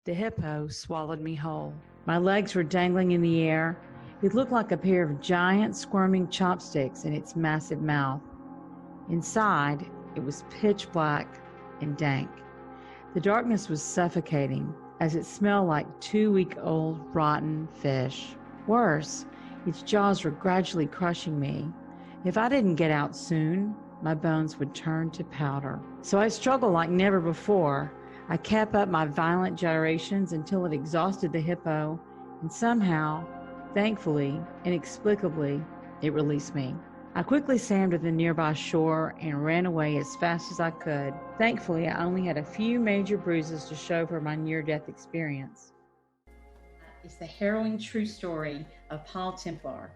The hippo swallowed me whole. My legs were dangling in the air. It looked like a pair of giant squirming chopsticks in its massive mouth. Inside, it was pitch black and dank. The darkness was suffocating as it smelled like 2-week-old rotten fish. Worse, its jaws were gradually crushing me. If I didn't get out soon, my bones would turn to powder. So I struggled like never before. I kept up my violent gyrations until it exhausted the hippo, and somehow, thankfully, inexplicably, it released me. I quickly swam to the nearby shore and ran away as fast as I could. Thankfully, I only had a few major bruises to show for my near-death experience. It's the harrowing true story of Paul Templar,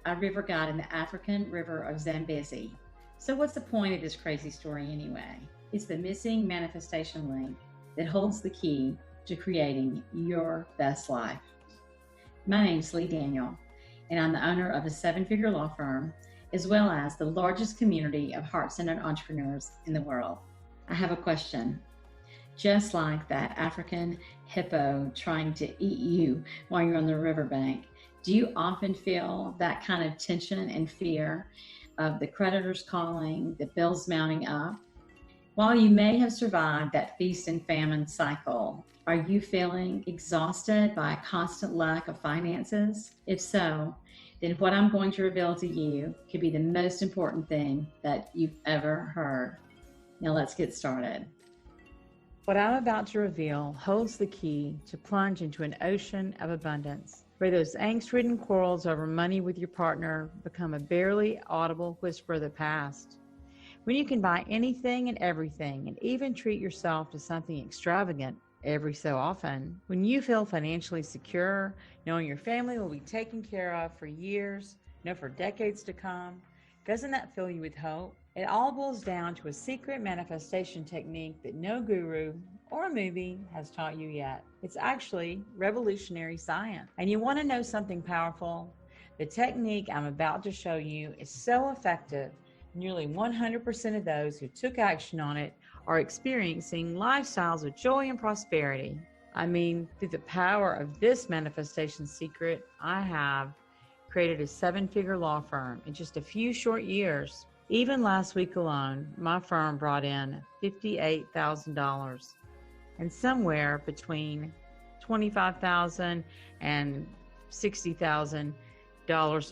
a river god in the African river of Zambezi. So what's the point of this crazy story anyway? It's the missing manifestation link that holds the key to creating your best life. My name's Leigh Daniel, and I'm the owner of a 7-figure law firm, as well as the largest community of heart-centered entrepreneurs in the world. I have a question. Just like that African hippo trying to eat you while you're on the riverbank, do you often feel that kind of tension and fear of the creditors calling, the bills mounting up? While you may have survived that feast and famine cycle, are you feeling exhausted by a constant lack of finances? If so, then what I'm going to reveal to you could be the most important thing that you've ever heard. Now let's get started. What I'm about to reveal holds the key to plunge into an ocean of abundance, where those angst-ridden quarrels over money with your partner become a barely audible whisper of the past. When you can buy anything and everything and even treat yourself to something extravagant every so often. When you feel financially secure, knowing your family will be taken care of for years, no, for decades to come, doesn't that fill you with hope? It all boils down to a secret manifestation technique that no guru or movie has taught you yet. It's actually revolutionary science. And you want to know something powerful? The technique I'm about to show you is so effective. Nearly 100% of those who took action on it are experiencing lifestyles of joy and prosperity. I mean, through the power of this manifestation secret, I have created a 7-figure law firm in just a few short years. Even last week alone, my firm brought in $58,000, and somewhere between $25,000 and $60,000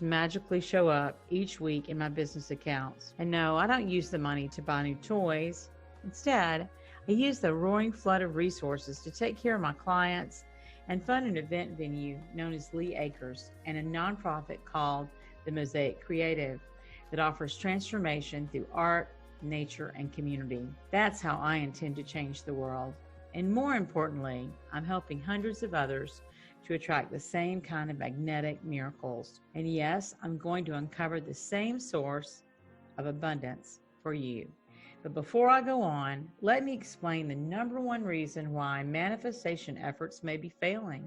magically show up each week in my business accounts. And no, I don't use the money to buy new toys. Instead, I use the roaring flood of resources to take care of my clients and fund an event venue known as Leigh Acres and a nonprofit called the Mosaic Creative that offers transformation through art, nature, and community. That's how I intend to change the world. And more importantly, I'm helping hundreds of others to attract the same kind of magnetic miracles. And yes, I'm going to uncover the same source of abundance for you. But before I go on, let me explain the number one reason why manifestation efforts may be failing.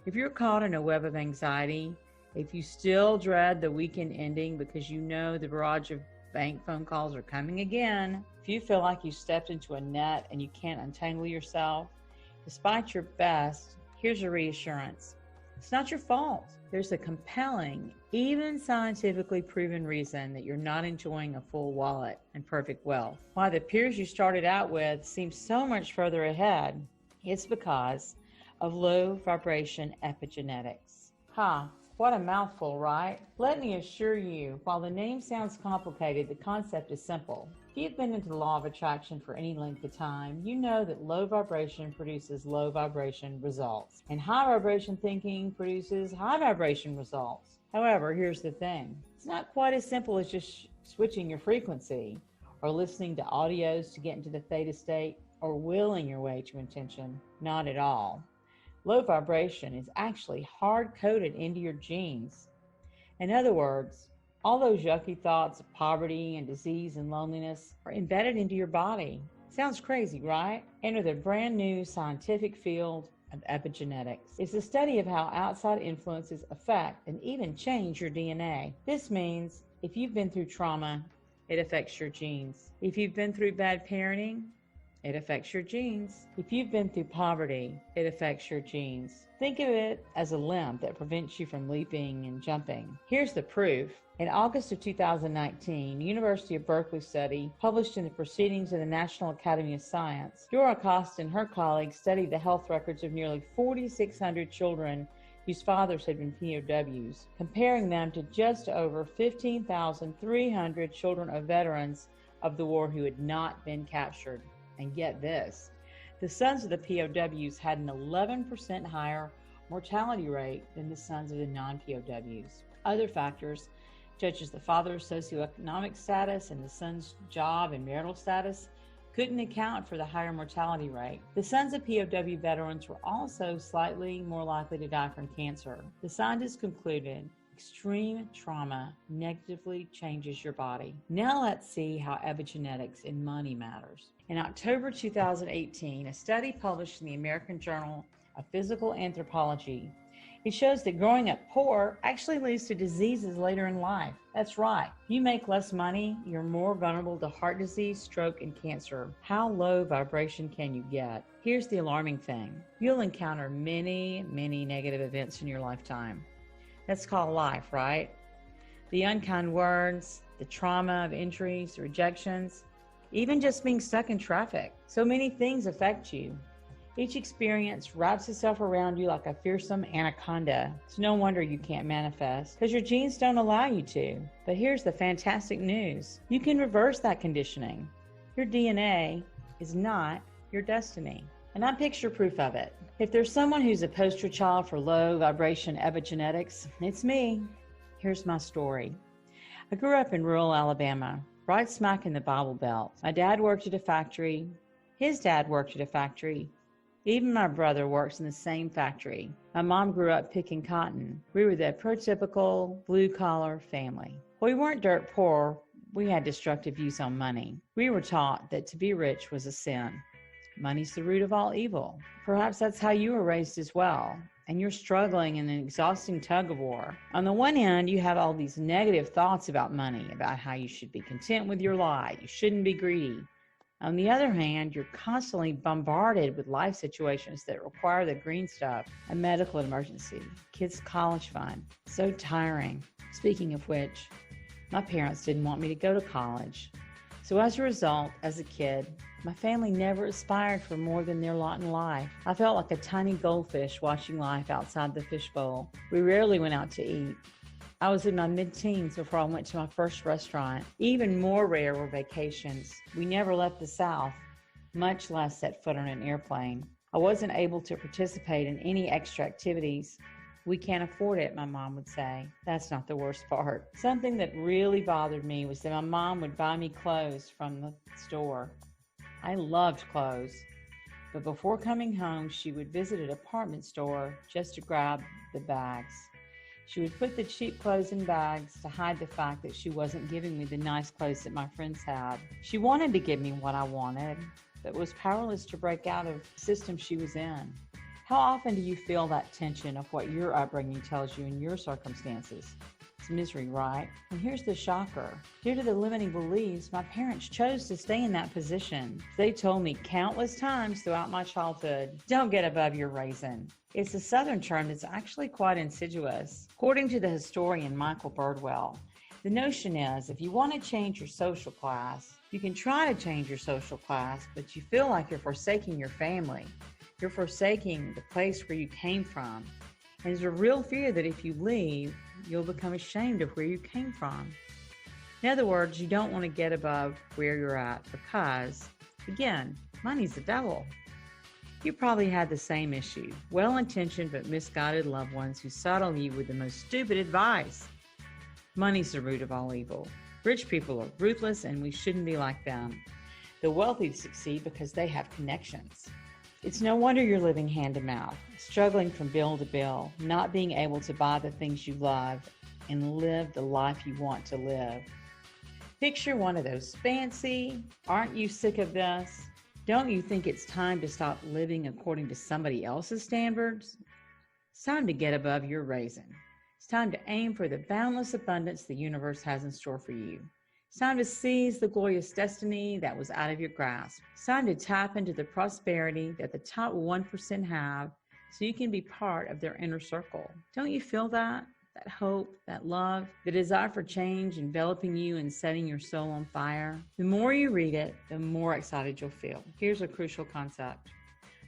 If you're caught in a web of anxiety, if you still dread the weekend ending because you know the barrage of bank phone calls are coming again, if you feel like you stepped into a net and you can't untangle yourself, despite your best, here's a reassurance. It's not your fault. There's a compelling, even scientifically proven reason that you're not enjoying a full wallet and perfect wealth. Why the peers you started out with seem so much further ahead, it's because of low vibration epigenetics. What a mouthful, right? Let me assure you, while the name sounds complicated, the concept is simple. If you've been into the law of attraction for any length of time, you know that low vibration produces low vibration results, and high vibration thinking produces high vibration results. However, here's the thing. It's not quite as simple as just switching your frequency, or listening to audios to get into the theta state, or willing your way to intention. Not at all. Low vibration is actually hard-coded into your genes. In other words, all those yucky thoughts of poverty and disease and loneliness are embedded into your body. Sounds crazy, right? Enter the brand new scientific field of epigenetics. It's the study of how outside influences affect and even change your DNA. This means if you've been through trauma, it affects your genes. If you've been through bad parenting, It affects your genes. If you've been through poverty, it affects your genes. Think of it as a limb that prevents you from leaping and jumping. Here's the proof. In August of 2019, University of Berkeley study published in the Proceedings of the National Academy of Science, Dora Costa and her colleagues studied the health records of nearly 4,600 children whose fathers had been POWs, comparing them to just over 15,300 children of veterans of the war who had not been captured. And get this, the sons of the POWs had an 11% higher mortality rate than the sons of the non-POWs. Other factors, such as the father's socioeconomic status and the son's job and marital status, couldn't account for the higher mortality rate. The sons of POW veterans were also slightly more likely to die from cancer. The scientists concluded extreme trauma negatively changes your body. Now let's see how epigenetics and money matters. In October 2018, a study published in the American Journal of Physical Anthropology, it shows that growing up poor actually leads to diseases later in life. That's right. You make less money, you're more vulnerable to heart disease, stroke, and cancer. How low vibration can you get? Here's the alarming thing. You'll encounter many negative events in your lifetime. That's called life, right? The unkind words, the trauma of injuries, rejections, even just being stuck in traffic. So many things affect you. Each experience wraps itself around you like a fearsome anaconda. It's no wonder you can't manifest, because your genes don't allow you to. But here's the fantastic news. You can reverse that conditioning. Your DNA is not your destiny. And I'm picture proof of it. If there's someone who's a poster child for low vibration epigenetics, it's me. Here's my story. I grew up in rural Alabama, right smack in the Bible Belt. My dad worked at a factory. His dad worked at a factory. Even my brother works in the same factory. My mom grew up picking cotton. We were the prototypical blue-collar family. We weren't dirt poor. We had destructive views on money. We were taught that to be rich was a sin. Money's the root of all evil. Perhaps that's how you were raised as well, and you're struggling in an exhausting tug-of-war. On the one hand, you have all these negative thoughts about money, about how you should be content with your lot, you shouldn't be greedy. On the other hand, you're constantly bombarded with life situations that require the green stuff, a medical emergency, kids' college fund. So tiring. Speaking of which, my parents didn't want me to go to college. So as a result, as a kid, my family never aspired for more than their lot in life. I felt like a tiny goldfish watching life outside the fishbowl. We rarely went out to eat. I was in my mid-teens before I went to my first restaurant. Even more rare were vacations. We never left the South, much less set foot on an airplane. I wasn't able to participate in any extra activities. We can't afford it, my mom would say. That's not the worst part. Something that really bothered me was that my mom would buy me clothes from the store. I loved clothes, but before coming home, she would visit a department store just to grab the bags. She would put the cheap clothes in bags to hide the fact that she wasn't giving me the nice clothes that my friends had. She wanted to give me what I wanted, but was powerless to break out of the system she was in. How often do you feel that tension of what your upbringing tells you in your circumstances? It's misery, right? And here's the shocker. Due to the limiting beliefs, my parents chose to stay in that position. They told me countless times throughout my childhood, don't get above your raisin. It's a Southern term that's actually quite insidious. According to the historian Michael Birdwell, the notion is if you want to change your social class, you can try to change your social class, but you feel like you're forsaking your family. You're forsaking the place where you came from. And there's a real fear that if you leave, you'll become ashamed of where you came from. In other words, you don't want to get above where you're at because, again, money's the devil. You probably had the same issue. Well-intentioned but misguided loved ones who saddle you with the most stupid advice. Money's the root of all evil. Rich people are ruthless and we shouldn't be like them. The wealthy succeed because they have connections. It's no wonder you're living hand to mouth, struggling from bill to bill, not being able to buy the things you love and live the life you want to live. Picture one of those fancy, aren't you sick of this? Don't you think it's time to stop living according to somebody else's standards? It's time to get above your raisin. It's time to aim for the boundless abundance the universe has in store for you. It's time to seize the glorious destiny that was out of your grasp. It's time to tap into the prosperity that the top 1% have so you can be part of their inner circle. Don't you feel that? That hope, that love, the desire for change enveloping you and setting your soul on fire? The more you read it, the more excited you'll feel. Here's a crucial concept: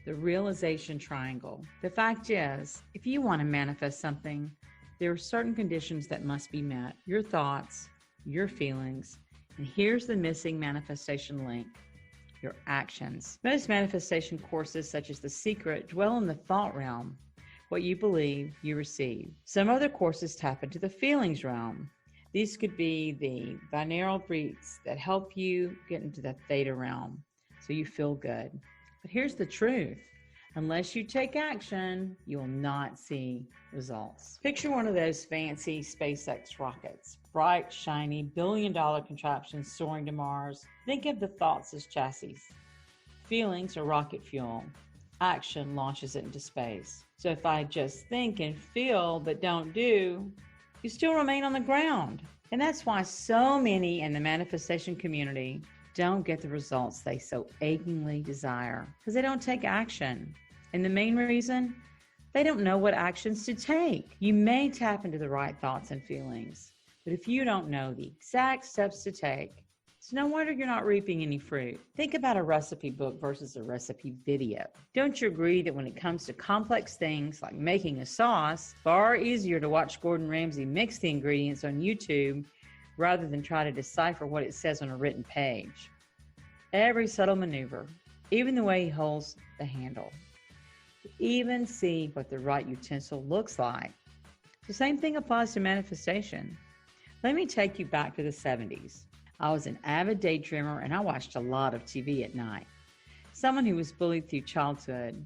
the realization triangle. The fact is, if you want to manifest something, there are certain conditions that must be met. Your thoughts, your feelings, and here's the missing manifestation link: your actions. Most manifestation courses, such as The Secret, dwell in the thought realm. What you believe, you receive. Some other courses tap into the feelings realm. These could be the binaural beats that help you get into the theta realm so you feel good. But here's the truth: unless you take action, you will not see results. Picture one of those fancy SpaceX rockets, bright, shiny, billion-dollar contraptions soaring to Mars. Think of the thoughts as chassis. Feelings are rocket fuel. Action launches it into space. So if I just think and feel but don't do, you still remain on the ground. And that's why so many in the manifestation community don't get the results they so achingly desire, because they don't take action. And the main reason, they don't know what actions to take. You may tap into the right thoughts and feelings, but if you don't know the exact steps to take, it's no wonder you're not reaping any fruit. Think about a recipe book versus a recipe video. Don't you agree that when it comes to complex things like making a sauce, it's far easier to watch Gordon Ramsay mix the ingredients on YouTube rather than try to decipher what it says on a written page? Every subtle maneuver, even the way he holds the handle, to even see what the right utensil looks like. The same thing applies to manifestation. Let me take you back to the 70s. I was an avid daydreamer and I watched a lot of TV at night. Someone who was bullied through childhood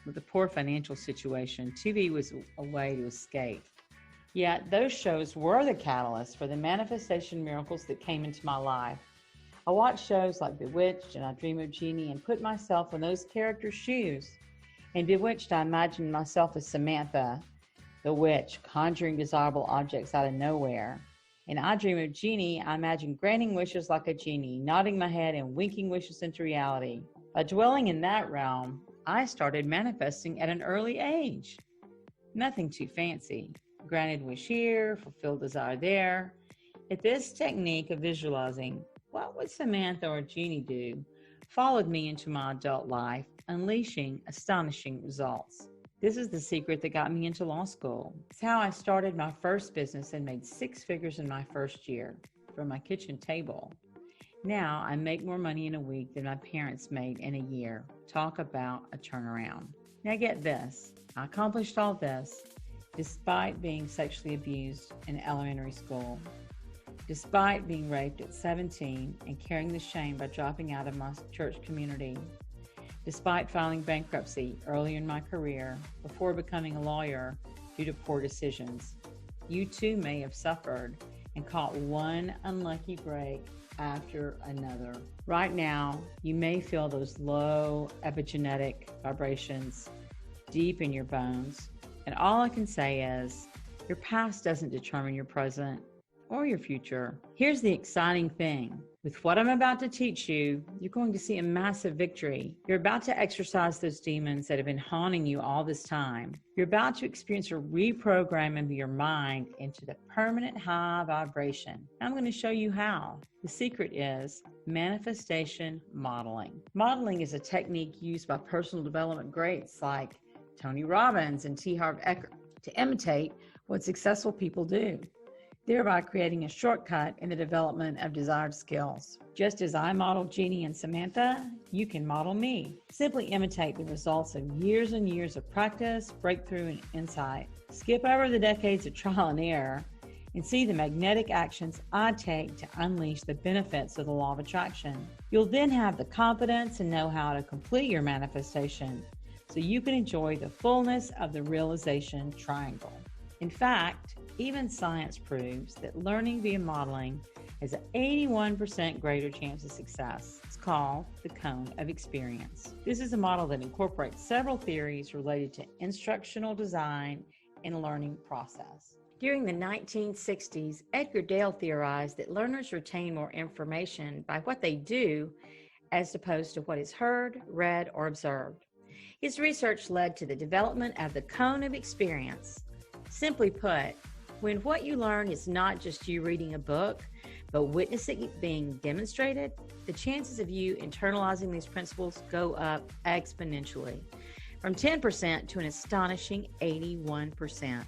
with a poor financial situation, TV was a way to escape. Yet those shows were the catalyst for the manifestation miracles that came into my life. I watched shows like Bewitched and I Dream of Jeannie and put myself in those characters' shoes. In Bewitched, I imagined myself as Samantha, the witch, conjuring desirable objects out of nowhere. In I Dream of Jeannie, I imagined granting wishes like a genie, nodding my head and winking wishes into reality. By dwelling in that realm, I started manifesting at an early age. Nothing too fancy. Granted wish here, fulfilled desire there. If this technique of visualizing what would Samantha or Jeannie do followed me into my adult life, unleashing astonishing results. This is the secret that got me into law school. It's how I started my first business and made 6 figures in my first year from my kitchen table. Now I make more money in a week than my parents made in a year. Talk about a turnaround. Now get this, I accomplished all this despite being sexually abused in elementary school, despite being raped at 17 and carrying the shame by dropping out of my church community, despite filing bankruptcy early in my career before becoming a lawyer due to poor decisions. You too may have suffered and caught one unlucky break after another. Right now, you may feel those low epigenetic vibrations deep in your bones. And all I can say is, your past doesn't determine your present or your future. Here's the exciting thing. With what I'm about to teach you, you're going to see a massive victory. You're about to exorcise those demons that have been haunting you all this time. You're about to experience a reprogram of your mind into the permanent high vibration. I'm going to show you how. The secret is manifestation modeling. Modeling is a technique used by personal development greats like Tony Robbins and T. Harv Eker to imitate what successful people do, thereby creating a shortcut in the development of desired skills. Just as I modeled Jeannie and Samantha, you can model me. Simply imitate the results of years and years of practice, breakthrough, and insight. Skip over the decades of trial and error and see the magnetic actions I take to unleash the benefits of the law of attraction. You'll then have the confidence and know-how to complete your manifestation so you can enjoy the fullness of the realization triangle. In fact, even science proves that learning via modeling has an 81% greater chance of success. It's called the cone of experience. This is a model that incorporates several theories related to instructional design and learning process. During the 1960s, Edgar Dale theorized that learners retain more information by what they do as opposed to what is heard, read, or observed. His research led to the development of the cone of experience. Simply put, when what you learn is not just you reading a book, but witnessing it being demonstrated, the chances of you internalizing these principles go up exponentially, from 10% to an astonishing 81%.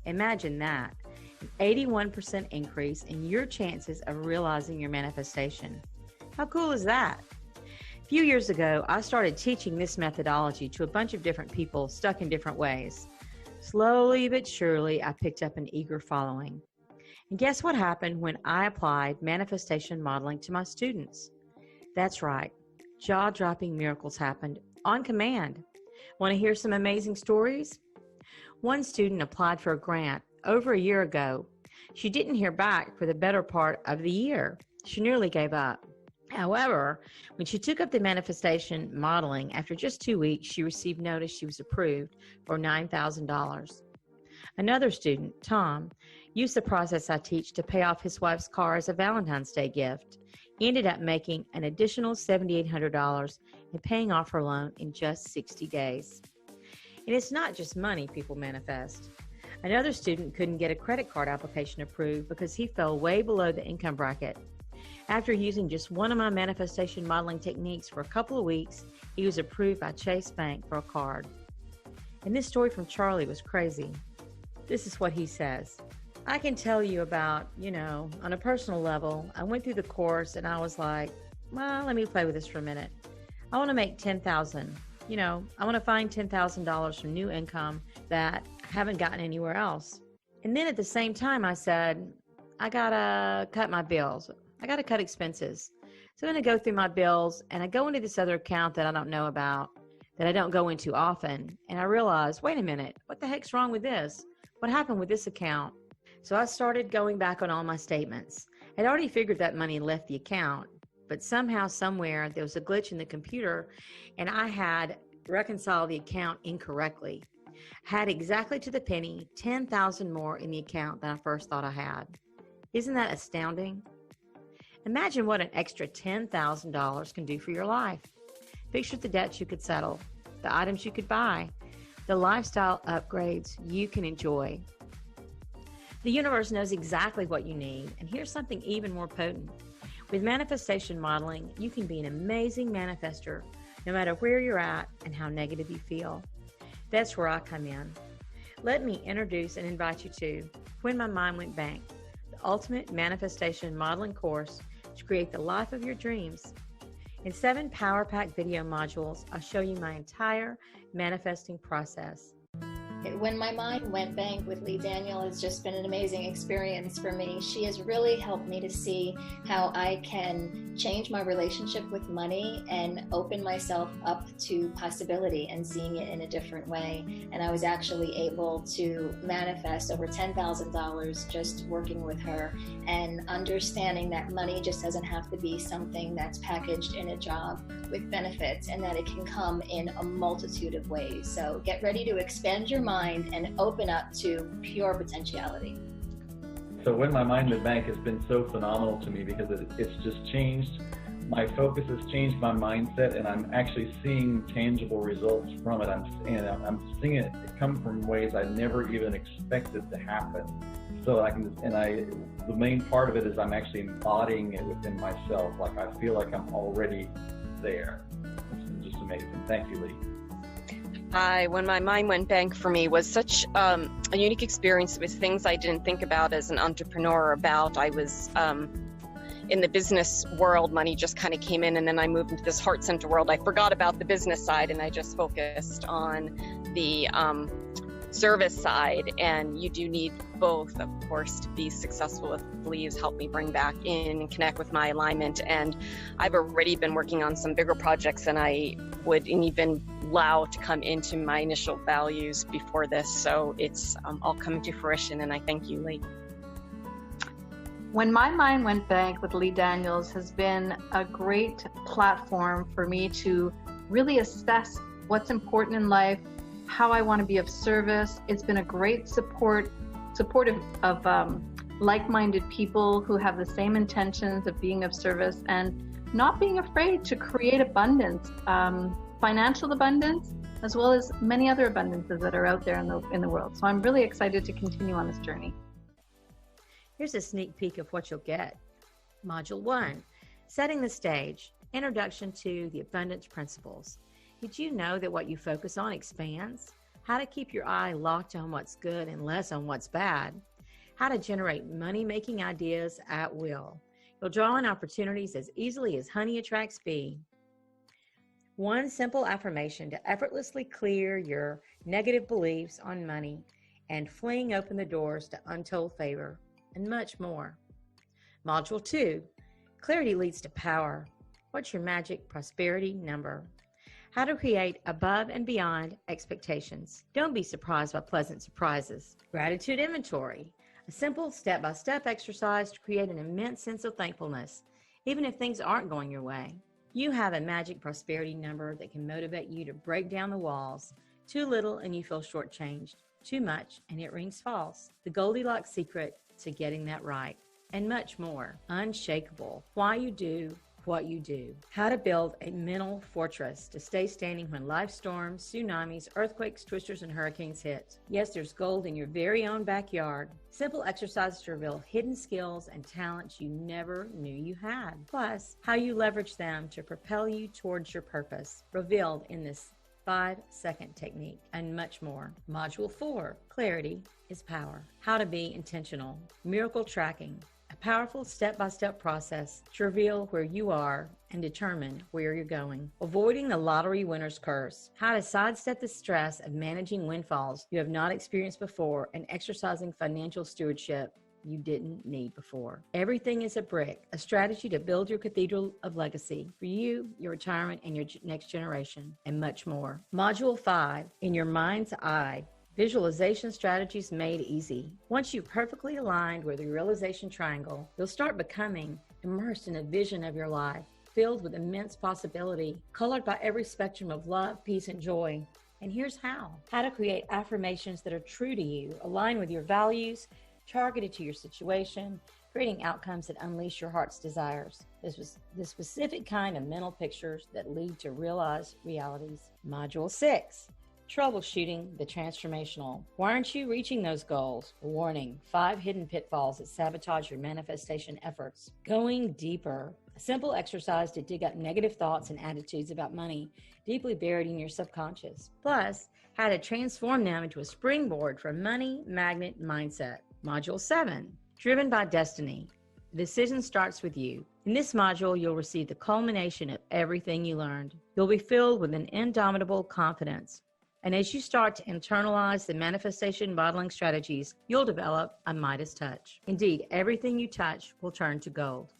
Imagine that, an 81% increase in your chances of realizing your manifestation. How cool is that? A few years ago, I started teaching this methodology to a bunch of different people stuck in different ways. Slowly but surely, I picked up an eager following. And guess what happened when I applied manifestation modeling to my students? That's right, jaw-dropping miracles happened on command. Want to hear some amazing stories? One student applied for a grant over a year ago. She didn't hear back for the better part of the year. She nearly gave up. However, when she took up the manifestation modeling, after just 2 weeks, she received notice she was approved for $9,000. Another student, Tom, used the process I teach to pay off his wife's car as a Valentine's Day gift. He ended up making an additional $7,800 and paying off her loan in just 60 days. And it's not just money people manifest. Another student couldn't get a credit card application approved because he fell way below the income bracket. After using just one of my manifestation modeling techniques for a couple of weeks, he was approved by Chase Bank for a card. And this story from Charlie was crazy. This is what he says. I can tell you about, on a personal level, I went through the course and I was like, well, let me play with this for a minute. I want to make $10,000. I want to find $10,000 from new income that I haven't gotten anywhere else. And then at the same time, I said, I got to cut my bills. I got to cut expenses. So I'm going to go through my bills and I go into this other account that I don't know about, that I don't go into often. And I realized, wait a minute, what the heck's wrong with this? What happened with this account? So I started going back on all my statements. I'd already figured that money left the account, but somehow, somewhere, there was a glitch in the computer and I had reconciled the account incorrectly. I had exactly to the penny $10,000 more in the account than I first thought I had. Isn't that astounding? Imagine what an extra $10,000 can do for your life. Picture the debts you could settle, the items you could buy, the lifestyle upgrades you can enjoy. The universe knows exactly what you need, and here's something even more potent. With manifestation modeling, you can be an amazing manifester no matter where you're at and how negative you feel. That's where I come in. Let me introduce and invite you to When My Mind Went Blank, the ultimate manifestation modeling course to create the life of your dreams. In 7 power-packed video modules, I'll show you my entire manifesting process. When My Mind Went Blank with Leigh Daniel has just been an amazing experience for me. She has really helped me to see how I can change my relationship with money and open myself up to possibility and seeing it in a different way. And I was actually able to manifest over $10,000 just working with her and understanding that money just doesn't have to be something that's packaged in a job with benefits, and that it can come in a multitude of ways. So get ready to expand your mind and open up to pure potentiality. So When My Mind Went Blank has been so phenomenal to me because it's just changed my focus, has changed my mindset, and I'm actually seeing tangible results from it. I'm seeing it come from ways I never even expected to happen. So the main part of it is I'm actually embodying it within myself. Like I feel like I'm already there. It's been just amazing. Thank you, Leigh. Hi, When My Mind Went Blank for me was such a unique experience with things I didn't think about as an entrepreneur about. I was in the business world, money just kind of came in, and then I moved into this heart center world. I forgot about the business side and I just focused on the service side, and you do need both, of course, to be successful. With Leigh's helped me bring back in and connect with my alignment, and I've already been working on some bigger projects than I would even allow to come into my initial values before this. So it's all coming to fruition, and I thank you, Leigh. When My Mind Went Blank with Leigh Daniels has been a great platform for me to really assess what's important in life, how I want to be of service. It's been a great support supportive of like-minded people who have the same intentions of being of service and not being afraid to create abundance, financial abundance, as well as many other abundances that are out there in the world. So I'm really excited to continue on this journey. Here's a sneak peek of what you'll get. Module 1, setting the stage, introduction to the abundance principles. Did you know that what you focus on expands? How to keep your eye locked on what's good and less on what's bad. How to generate money-making ideas at will. You'll draw in opportunities as easily as honey attracts bee. One simple affirmation to effortlessly clear your negative beliefs on money and fling open the doors to untold favor, and much more. Module 2, clarity leads to power. What's your magic prosperity number? How to create above and beyond expectations. Don't be surprised by pleasant surprises. Gratitude inventory, a simple step-by-step exercise to create an immense sense of thankfulness, even if things aren't going your way. You have a magic prosperity number that can motivate you to break down the walls. Too little and you feel shortchanged. Too much and it rings false. The Goldilocks secret to getting that right. And much more. Unshakable. Why you do what you do. How to build a mental fortress to stay standing when life storms, tsunamis, earthquakes, twisters, and hurricanes hit. Yes, there's gold in your very own backyard. Simple exercises to reveal hidden skills and talents you never knew you had. Plus, how you leverage them to propel you towards your purpose. Revealed in this 5-second technique and much more. Module 4, clarity is power. How to be intentional. Miracle tracking. A powerful step-by-step process to reveal where you are and determine where you're going. Avoiding the lottery winner's curse. How to sidestep the stress of managing windfalls you have not experienced before and exercising financial stewardship you didn't need before. Everything is a brick, a strategy to build your cathedral of legacy for you, your retirement, and your next generation, and much more. Module 5, in your mind's eye. Visualization strategies made easy. Once you're perfectly aligned with the realization triangle, you'll start becoming immersed in a vision of your life, filled with immense possibility, colored by every spectrum of love, peace, and joy. And here's how. How to create affirmations that are true to you, align with your values, targeted to your situation, creating outcomes that unleash your heart's desires. This was the specific kind of mental pictures that lead to realized realities. Module 6. Troubleshooting the transformational. Why aren't you reaching those goals? Warning, 5 hidden pitfalls that sabotage your manifestation efforts. Going deeper. A simple exercise to dig up negative thoughts and attitudes about money deeply buried in your subconscious. Plus, how to transform them into a springboard for a money magnet mindset. Module 7, driven by destiny. The decision starts with you. In this module, you'll receive the culmination of everything you learned. You'll be filled with an indomitable confidence. And as you start to internalize the manifestation modeling strategies, you'll develop a Midas touch. Indeed, everything you touch will turn to gold.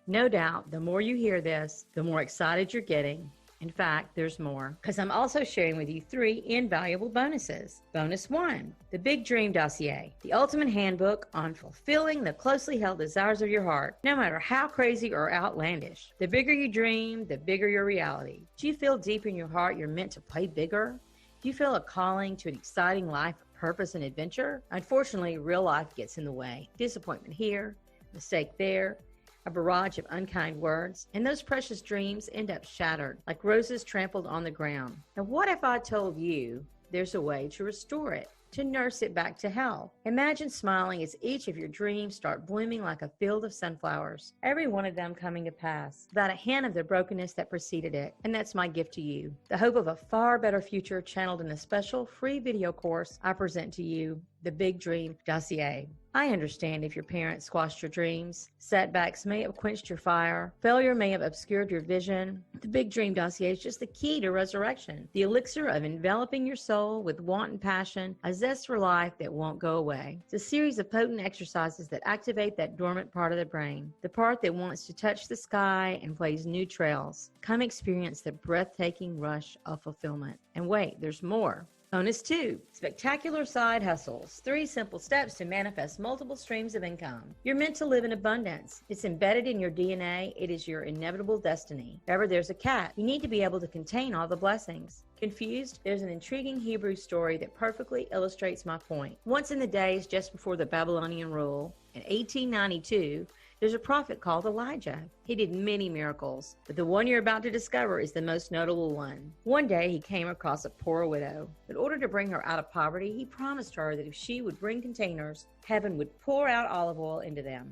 No doubt, the more you hear this, the more excited you're getting. In fact, there's more, because I'm also sharing with you 3 invaluable bonuses. Bonus 1, the Big Dream Dossier, the ultimate handbook on fulfilling the closely held desires of your heart, no matter how crazy or outlandish. The bigger you dream, the bigger your reality. Do you feel deep in your heart you're meant to play bigger? Do you feel a calling to an exciting life of purpose and adventure? Unfortunately, real life gets in the way. Disappointment here, mistake there, a barrage of unkind words, and those precious dreams end up shattered, like roses trampled on the ground. Now, what if I told you there's a way to restore it, to nurse it back to health? Imagine smiling as each of your dreams start blooming like a field of sunflowers, every one of them coming to pass, without a hint of the brokenness that preceded it. And that's my gift to you, the hope of a far better future channeled in a special free video course I present to you, the Big Dream Dossier. I understand if your parents squashed your dreams. Setbacks may have quenched your fire. Failure may have obscured your vision. The Big Dream Dossier is just the key to resurrection, the elixir of enveloping your soul with wanton passion, a zest for life that won't go away. It's a series of potent exercises that activate that dormant part of the brain, the part that wants to touch the sky and blaze new trails. Come experience the breathtaking rush of fulfillment. And wait, there's more. Bonus 2, spectacular side hustles. 3 simple steps to manifest multiple streams of income. You're meant to live in abundance. It's embedded in your DNA. It is your inevitable destiny. Wherever there's a cat, you need to be able to contain all the blessings. Confused? There's an intriguing Hebrew story that perfectly illustrates my point. Once in the days just before the Babylonian rule, in 1892, there's a prophet called Elijah. He did many miracles, but the one you're about to discover is the most notable one. One day he came across a poor widow. In order to bring her out of poverty, he promised her that if she would bring containers, heaven would pour out olive oil into them,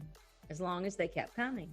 as long as they kept coming.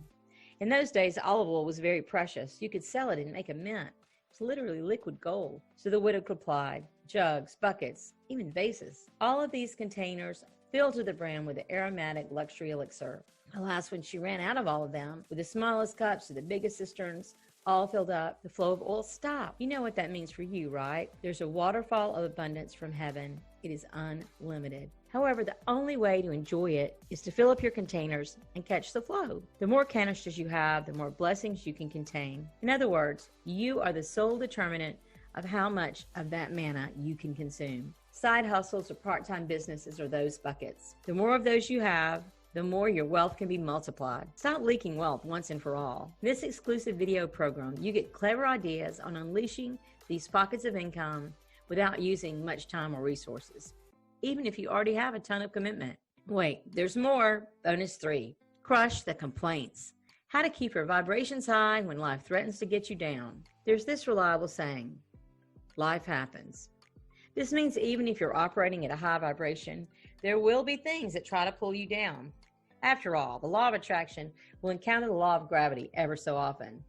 In those days, olive oil was very precious. You could sell it and make a mint. It's literally liquid gold. So the widow replied, jugs, buckets, even vases. All of these containers filled to the brim with the aromatic luxury elixir. Alas, when she ran out of all of them, with the smallest cups to the biggest cisterns all filled up, the flow of oil stopped. You know what that means for you, right? There's a waterfall of abundance from heaven. It is unlimited. However, the only way to enjoy it is to fill up your containers and catch the flow. The more canisters you have, the more blessings you can contain. In other words, you are the sole determinant of how much of that manna you can consume. Side hustles or part-time businesses are those buckets. The more of those you have, the more your wealth can be multiplied. Stop leaking wealth once and for all. In this exclusive video program, you get clever ideas on unleashing these pockets of income without using much time or resources, even if you already have a ton of commitment. Wait, there's more. Bonus 3, crush the complaints. How to keep your vibrations high when life threatens to get you down. There's this reliable saying, life happens. This means even if you're operating at a high vibration, there will be things that try to pull you down. After all, the law of attraction will encounter the law of gravity ever so often.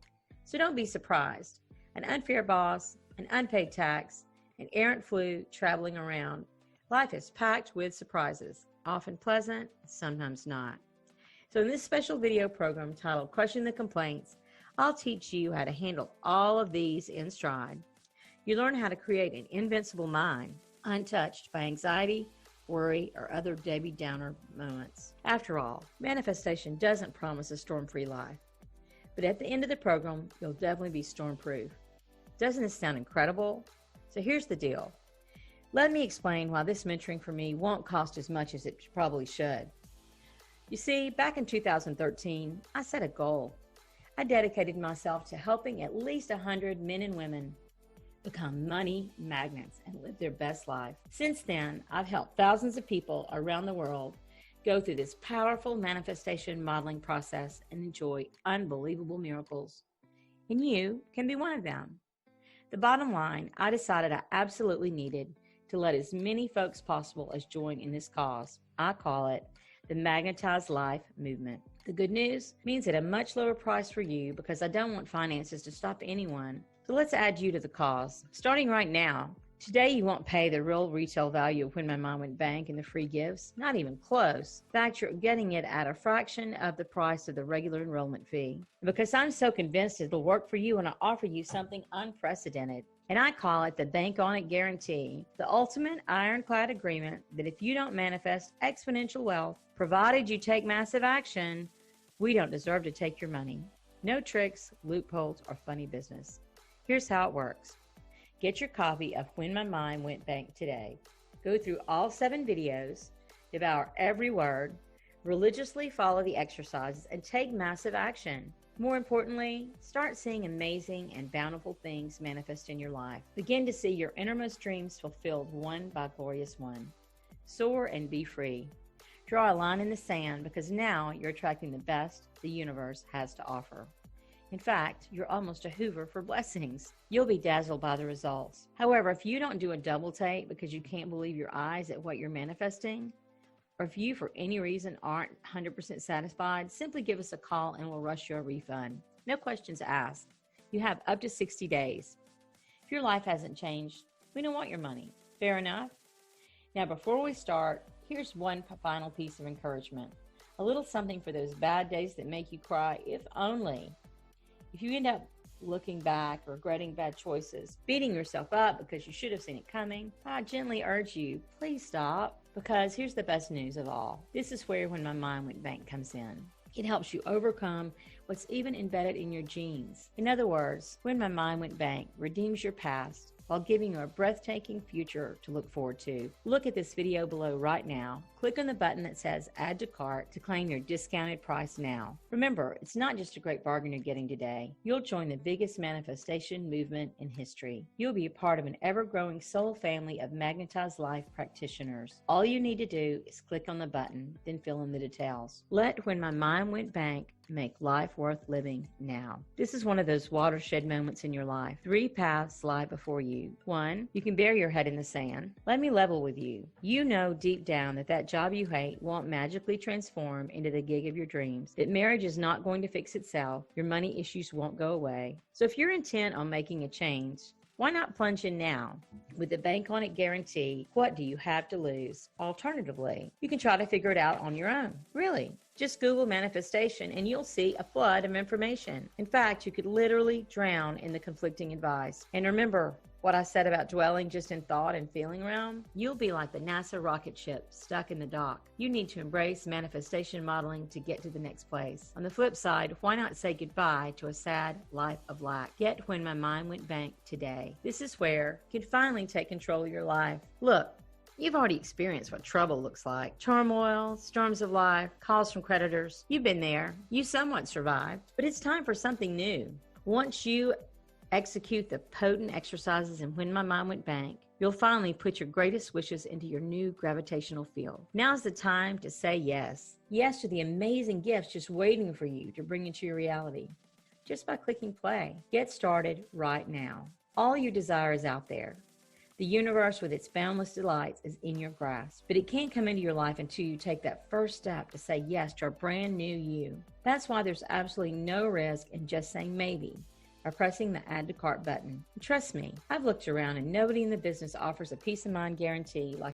So don't be surprised. An unfair boss, an unpaid tax, an errant flu traveling around. Life is packed with surprises, often pleasant, sometimes not. So in this special video program titled Crushing the Complaints, I'll teach you how to handle all of these in stride. You learn how to create an invincible mind, untouched by anxiety, worry, or other Debbie Downer moments. After all, manifestation doesn't promise a storm-free life. But at the end of the program, you'll definitely be storm-proof. Doesn't this sound incredible? So here's the deal. Let me explain why this mentoring for me won't cost as much as it probably should. You see, back in 2013, I set a goal. I dedicated myself to helping at least 100 men and women become money magnets and live their best life. Since then, I've helped thousands of people around the world go through this powerful manifestation modeling process and enjoy unbelievable miracles. And you can be one of them. The bottom line, I decided I absolutely needed to let as many folks possible as join in this cause. I call it the Magnetized Life Movement. The good news means at a much lower price for you because I don't want finances to stop anyone. So let's add you to the cause. Starting right now, today you won't pay the real retail value of When My Mind Went Bank and the free gifts, not even close. In fact, you're getting it at a fraction of the price of the regular enrollment fee. And because I'm so convinced it'll work for you, and I offer you something unprecedented. And I call it the Bank On It Guarantee, the ultimate ironclad agreement that if you don't manifest exponential wealth, provided you take massive action, we don't deserve to take your money. No tricks, loopholes, or funny business. Here's how it works. Get your copy of When My Mind Went Bank today. Go through all 7 videos, devour every word, religiously follow the exercises, and take massive action. More importantly, start seeing amazing and bountiful things manifest in your life. Begin to see your innermost dreams fulfilled one by glorious one. Soar and be free. Draw a line in the sand because now you're attracting the best the universe has to offer. In fact, you're almost a hoover for blessings. You'll be dazzled by the results. However, if you don't do a double take because you can't believe your eyes at what you're manifesting, or if you for any reason aren't 100% satisfied, simply give us a call and we'll rush you a refund. No questions asked. You have up to 60 days. If your life hasn't changed, we don't want your money. Fair enough? Now, before we start, here's one final piece of encouragement. A little something for those bad days that make you cry, if only. If you end up looking back, regretting bad choices, beating yourself up because you should have seen it coming, I gently urge you, please stop, because here's the best news of all. This is where When My Mind Went Bank comes in. It helps you overcome what's even embedded in your genes. In other words, When My Mind Went Bank redeems your past, while giving you a breathtaking future to look forward to. Look at this video below right now. Click on the button that says Add to Cart to claim your discounted price now. Remember, it's not just a great bargain you're getting today. You'll join the biggest manifestation movement in history. You'll be a part of an ever-growing soul family of magnetized life practitioners. All you need to do is click on the button, then fill in the details. Let When My Mind Went Bank make life worth living now. This is one of those watershed moments in your life. 3 paths lie before you. 1, you can bury your head in the sand. Let me level with you. You know deep down that job you hate won't magically transform into the gig of your dreams, that marriage is not going to fix itself, your money issues won't go away. So if you're intent on making a change, why not plunge in now? With the Bank On It guarantee, what do you have to lose? Alternatively, you can try to figure it out on your own. Really, just Google manifestation and you'll see a flood of information. In fact, you could literally drown in the conflicting advice. And remember what I said about dwelling just in thought and feeling realm? You'll be like the NASA rocket ship stuck in the dock. You need to embrace manifestation modeling to get to the next place. On the flip side, why not say goodbye to a sad life of lack? Get When My Mind Went Bank today. This is where you can finally take control of your life. Look, you've already experienced what trouble looks like. Turmoil, storms of life, calls from creditors. You've been there. You somewhat survived. But it's time for something new. Once you execute the potent exercises in When My Mind Went Bank, you'll finally put your greatest wishes into your new gravitational field. Now's the time to say yes. Yes to the amazing gifts just waiting for you to bring into your reality. Just by clicking play. Get started right now. All you desire is out there. The universe with its boundless delights is in your grasp, but it can't come into your life until you take that first step to say yes to a brand new you. That's why there's absolutely no risk in just saying maybe by pressing the Add to Cart button. And trust me, I've looked around and nobody in the business offers a peace of mind guarantee like